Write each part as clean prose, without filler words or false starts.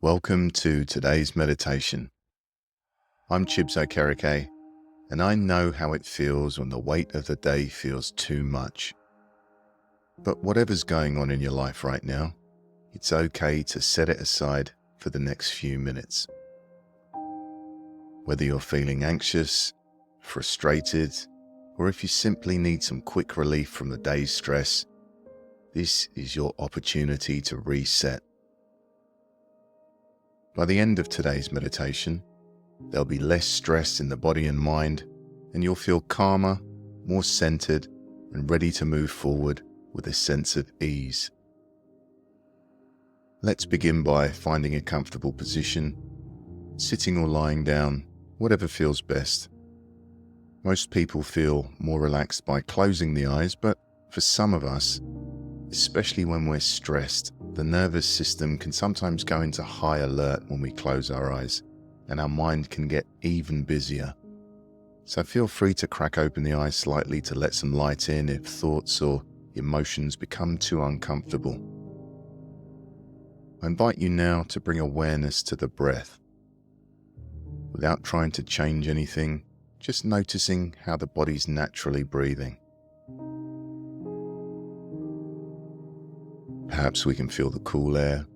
Welcome to today's meditation. I'm Chibs Okereke, and I know how it feels when the weight of the day feels too much. But whatever's going on in your life right now, it's okay to set it aside for the next few minutes. Whether you're feeling anxious, frustrated, or if you simply need some quick relief from the day's stress, this is your opportunity to reset. By the end of today's meditation, there'll be less stress in the body and mind, and you'll feel calmer, more centered, and ready to move forward with a sense of ease. Let's begin by finding a comfortable position, sitting or lying down, whatever feels best. Most people feel more relaxed by closing the eyes, but for some of us, especially when we're stressed, the nervous system can sometimes go into high alert when we close our eyes, and our mind can get even busier. So feel free to crack open the eyes slightly to let some light in if thoughts or emotions become too uncomfortable. I invite you now to bring awareness to the breath. Without trying to change anything, just noticing how the body's naturally breathing. Perhaps we can feel the cool air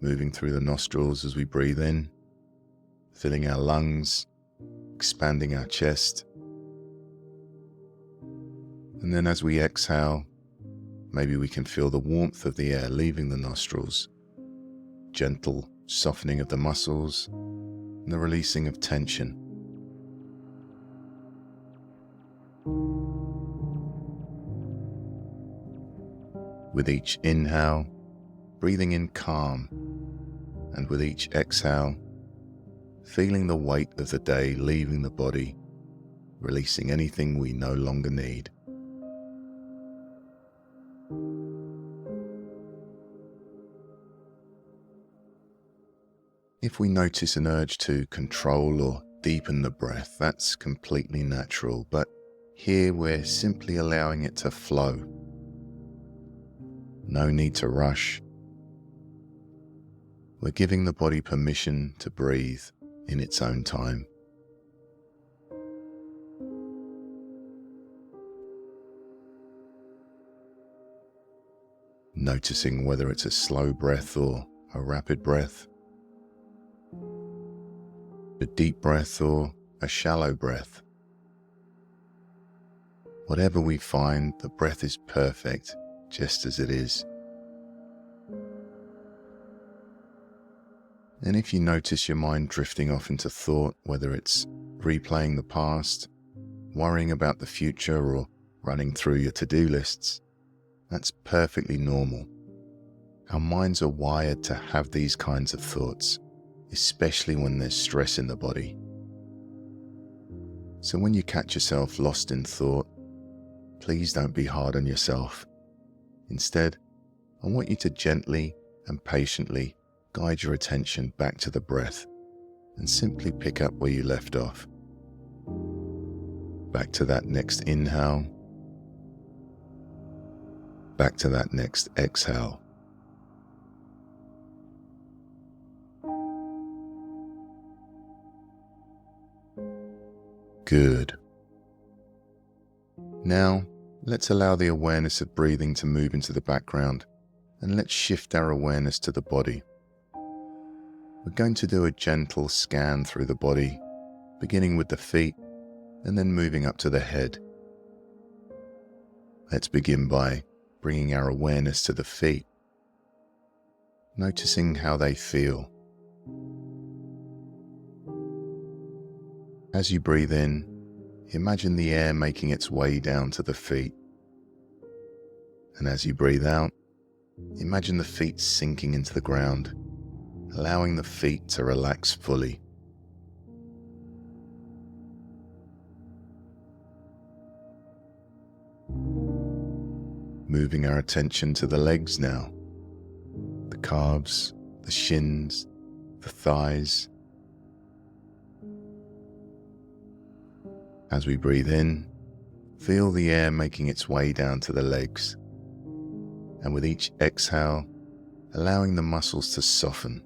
moving through the nostrils as we breathe in, filling our lungs, expanding our chest. And then as we exhale, maybe we can feel the warmth of the air leaving the nostrils, gentle softening of the muscles, and the releasing of tension. With each inhale, breathing in calm, and with each exhale, feeling the weight of the day leaving the body, releasing anything we no longer need. If we notice an urge to control or deepen the breath, that's completely natural, but here we're simply allowing it to flow. No need to rush. We're giving the body permission to breathe in its own time. Noticing whether it's a slow breath or a rapid breath, a deep breath or a shallow breath. Whatever we find, the breath is perfect just as it is. And if you notice your mind drifting off into thought, whether it's replaying the past, worrying about the future, or running through your to-do lists, that's perfectly normal. Our minds are wired to have these kinds of thoughts, especially when there's stress in the body. So when you catch yourself lost in thought, please don't be hard on yourself. Instead, I want you to gently and patiently guide your attention back to the breath and simply pick up where you left off. Back to that next inhale. Back to that next exhale. Good. Now, let's allow the awareness of breathing to move into the background, and let's shift our awareness to the body. We're going to do a gentle scan through the body, beginning with the feet and then moving up to the head. Let's begin by bringing our awareness to the feet, noticing how they feel. As you breathe in, imagine the air making its way down to the feet. And as you breathe out, imagine the feet sinking into the ground, allowing the feet to relax fully. Moving our attention to the legs now, the calves, the shins, the thighs. As we breathe in, feel the air making its way down to the legs, and with each exhale, allowing the muscles to soften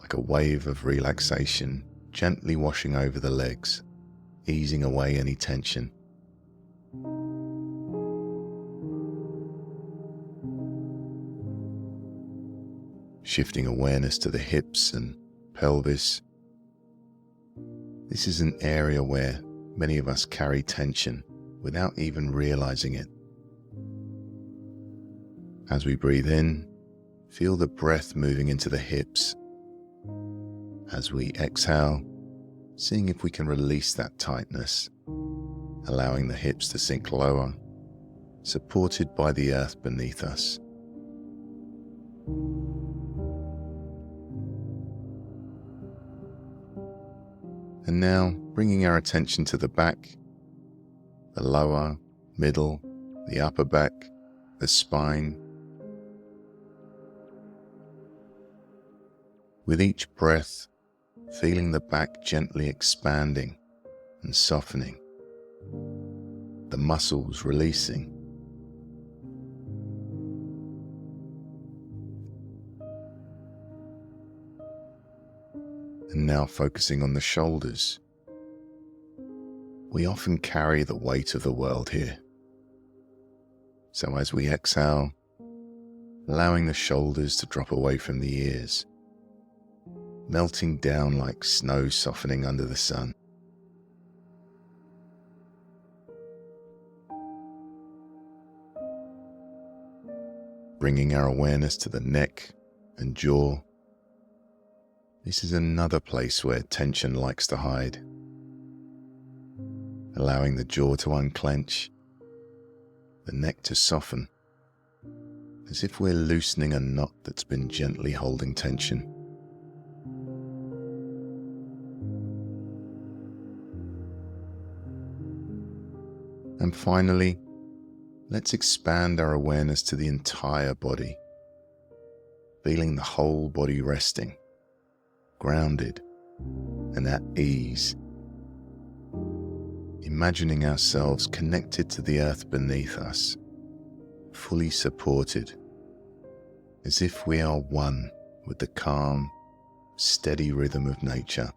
by like a wave of relaxation gently washing over the legs, easing away any tension. Shifting awareness to the hips and pelvis. This is an area where many of us carry tension without even realizing it. As we breathe in, feel the breath moving into the hips. As we exhale, seeing if we can release that tightness, allowing the hips to sink lower, supported by the earth beneath us. And now, bringing our attention to the back, the lower, middle, the upper back, the spine. With each breath, feeling the back gently expanding and softening, the muscles releasing. And now focusing on the shoulders. We often carry the weight of the world here. So as we exhale, allowing the shoulders to drop away from the ears, melting down like snow softening under the sun. Bringing our awareness to the neck and jaw. This is another place where tension likes to hide. Allowing the jaw to unclench, the neck to soften, as if we're loosening a knot that's been gently holding tension. And finally, let's expand our awareness to the entire body, feeling the whole body resting, grounded and at ease. Imagining ourselves connected to the earth beneath us, fully supported, as if we are one with the calm, steady rhythm of nature.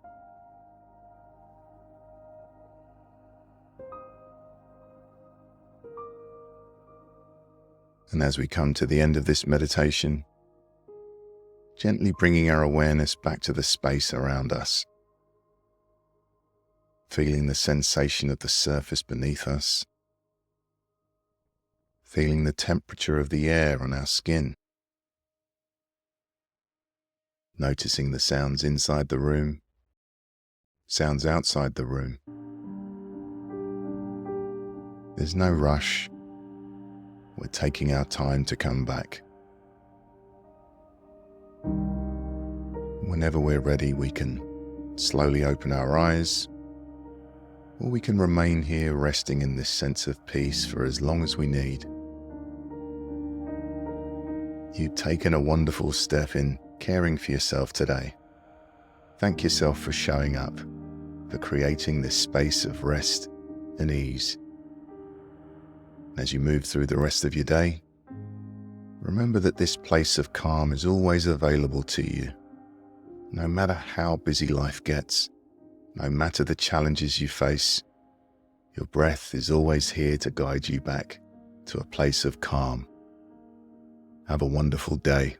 And as we come to the end of this meditation, gently bringing our awareness back to the space around us, feeling the sensation of the surface beneath us, feeling the temperature of the air on our skin, noticing the sounds inside the room, sounds outside the room. There's no rush. We're taking our time to come back. Whenever we're ready, we can slowly open our eyes, or we can remain here resting in this sense of peace for as long as we need. You've taken a wonderful step in caring for yourself today. Thank yourself for showing up, for creating this space of rest and ease. As you move through the rest of your day, remember that this place of calm is always available to you. No matter how busy life gets, no matter the challenges you face, your breath is always here to guide you back to a place of calm. Have a wonderful day.